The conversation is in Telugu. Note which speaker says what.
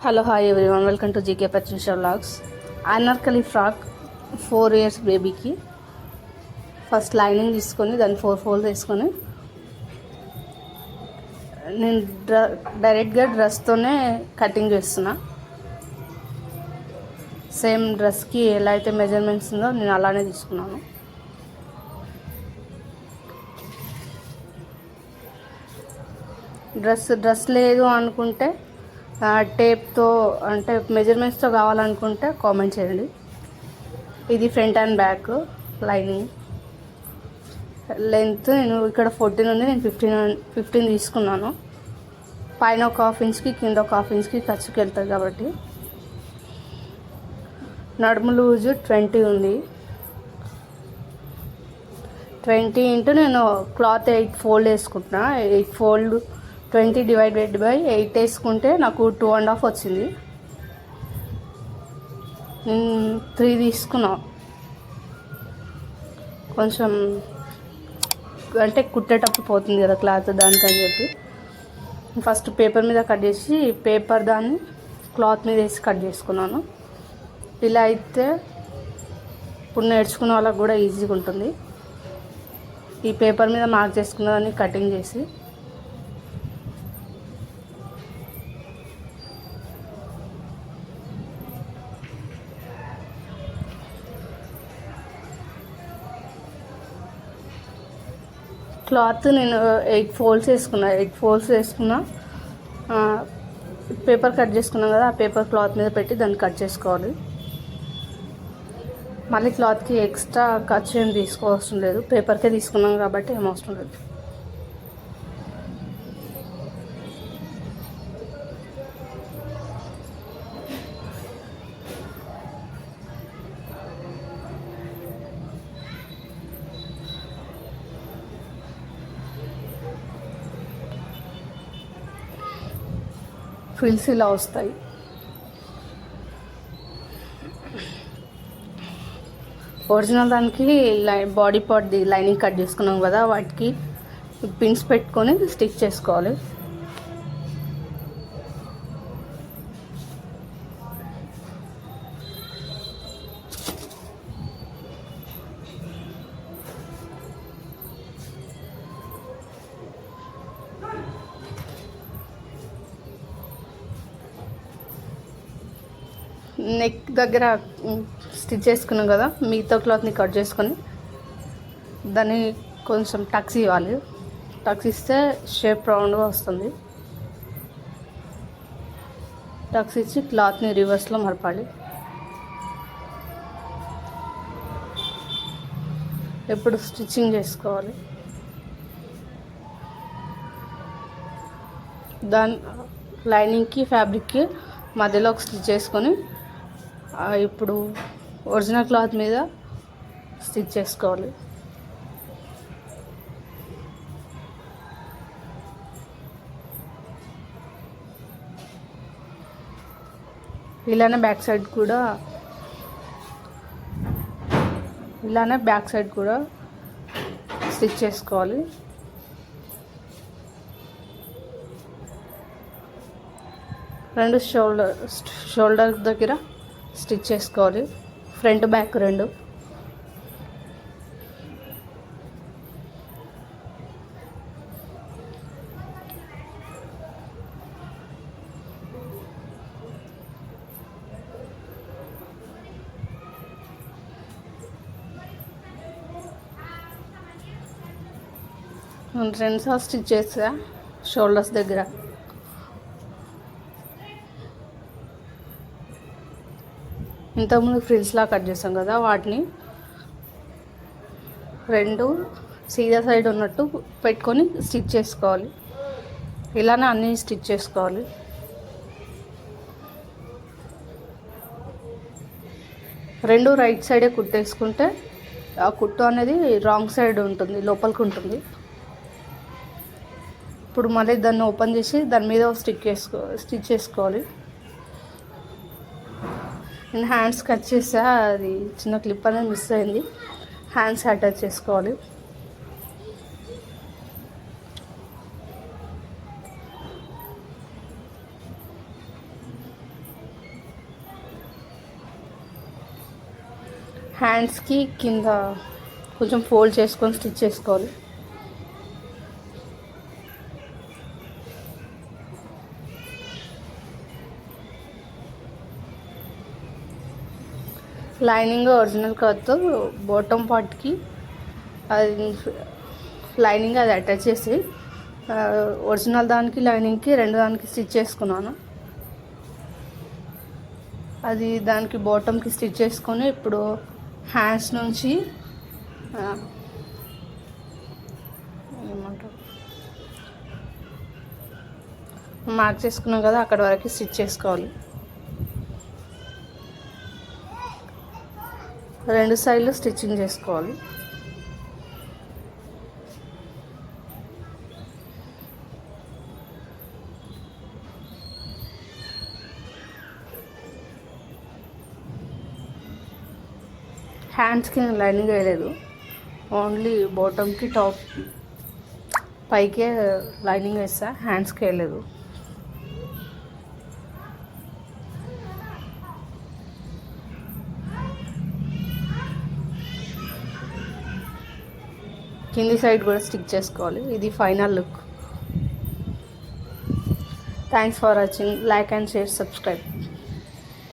Speaker 1: Hello hi everyone, welcome to GK పర్చిషా వ్లాగ్స్. అనార్కలి ఫ్రాక్ 4 years బేబీకి ఫస్ట్ లైనింగ్ తీసుకొని దాన్ని 4 folds వేసుకొని నేను డైరెక్ట్గా డ్రెస్తోనే కటింగ్ చేస్తున్నా. సేమ్ డ్రెస్కి ఎలా అయితే మెజర్మెంట్స్ ఉందో నేను అలానే తీసుకున్నాను. డ్రెస్ లేదు అనుకుంటే టేప్తో అంటే మెజర్మెంట్స్తో కావాలనుకుంటే కామెంట్ చేయండి. ఇది front and back lining length నేను ఇక్కడ 14 ఉంది, నేను 15 తీసుకున్నాను. పైన ఒక 1/2 inchకి కింద ఒక 1/2 inchకి ఖర్చుకి వెళ్తుంది కాబట్టి. నడుము లూజు 20 ఉంది. 20 ఇంటూ నేను క్లాత్ 8 fold వేసుకుంటున్నా. 8 fold 20 divided by 8 వేసుకుంటే నాకు 2.5 వచ్చింది. 3 తీసుకున్నా. కొంచెం అంటే కుట్టేటప్పుడు పోతుంది కదా క్లాత్, దానికని చెప్పి ఫస్ట్ పేపర్ మీద కట్ చేసి పేపర్ దాన్ని క్లాత్ మీద వేసి కట్ చేసుకున్నాను. ఇలా అయితే ఇప్పుడు నేర్చుకునే వాళ్ళకి కూడా ఈజీగా ఉంటుంది. ఈ పేపర్ మీద మార్క్ చేసుకున్న దాన్ని కటింగ్ చేసి క్లాత్ నేను 8 folds వేసుకున్నా. 8 folds వేసుకున్నా. పేపర్ కట్ చేసుకున్నాం కదా, ఆ పేపర్ క్లాత్ మీద పెట్టి దాన్ని కట్ చేసుకోవాలి. మళ్ళీ క్లాత్కి ఎక్స్ట్రా ఖర్చు ఏం తీసుకోవడం లేదు, పేపర్కే తీసుకున్నాం కాబట్టి ఏం అవసరం లేదు. ఫ్రిల్స్ ఇలా వస్తాయి. ఒరిజినల్ దానికి బాడీ పార్ట్ లైనింగ్ కట్ చేసుకున్నాం కదా, వాటికి పిన్స్ పెట్టుకొని స్టిచ్ చేసుకోవాలి. నెక్ దగ్గర స్టిచ్ చేసుకున్నాం కదా, మిగతా క్లాత్ని కట్ చేసుకొని దాన్ని కొంచెం టక్స్ ఇవ్వాలి. టక్స్ ఇస్తే షేప్ రౌండ్గా వస్తుంది. టక్స్ ఇచ్చి క్లాత్ని రివర్స్లో మరపాలి. ఎప్పుడు స్టిచ్చింగ్ చేసుకోవాలి. దాని లైనింగ్కి ఫ్యాబ్రిక్కి మధ్యలో ఒక స్టిచ్ చేసుకొని ఇప్పుడు ఒరిజినల్ క్లాత్ మీద స్టిచ్ చేసుకోవాలి. ఇలానే బ్యాక్ సైడ్ కూడా స్టిచ్ చేసుకోవాలి. రెండు షోల్డర్ దగ్గర స్టిచ్ చేసుకోవాలి. ఫ్రంట్ బ్యాక్ రెండు. రెండు సార్లు స్టిచ్ చేస్తా షోల్డర్స్ దగ్గర. ఇంతకుముందు ఫ్రిల్స్లా కట్ చేస్తాం కదా, వాటిని రెండు సీదా సైడ్ ఉన్నట్టు పెట్టుకొని స్టిచ్ చేసుకోవాలి. ఇలానే అన్నీ స్టిచ్ చేసుకోవాలి. రెండు రైట్ సైడే కుట్టేసుకుంటే ఆ కుట్టు అనేది రాంగ్ సైడ్ ఉంటుంది, లోపలికి ఉంటుంది. ఇప్పుడు మళ్ళీ దాన్ని ఓపెన్ చేసి దాని మీద స్టిచ్ చేసుకోవాలి. నేను హ్యాండ్స్ కట్ చేసా, అది చిన్న క్లిప్ అనేది మిస్ అయింది. హ్యాండ్స్ అటాచ్ చేసుకోవాలి. హ్యాండ్స్కి కింద కొంచెం ఫోల్డ్ చేసుకొని స్టిచ్ చేసుకోవాలి. లైనింగ్ ఒరిజినల్ క్లాత్ బాటమ్ పార్ట్కి అది లైనింగ్ అది అటాచ్ చేసి ఒరిజినల్ దానికి లైనింగ్కి రెండు దానికి స్టిచ్ చేసుకున్నాను. అది దానికి బాటమ్కి స్టిచ్ చేసుకొని ఇప్పుడు హ్యాండ్స్ నుంచి ఏమంటారు మార్క్ చేసుకున్నాం కదా అక్కడ వరకు స్టిచ్ చేసుకోవాలి. రెండు సైడ్లు స్టిచ్చింగ్ చేసుకోవాలి. హ్యాండ్స్కి నేను లైనింగ్ వేయలేదు, ఓన్లీ బాటమ్కి టాప్ పైకే లైనింగ్ వేస్తా, హ్యాండ్స్కి వేయలేదు. కింది సైడ్ కూడా స్టిక్ చేసుకోవాలి. ఇది final look. Thanks for watching. Like and share, subscribe.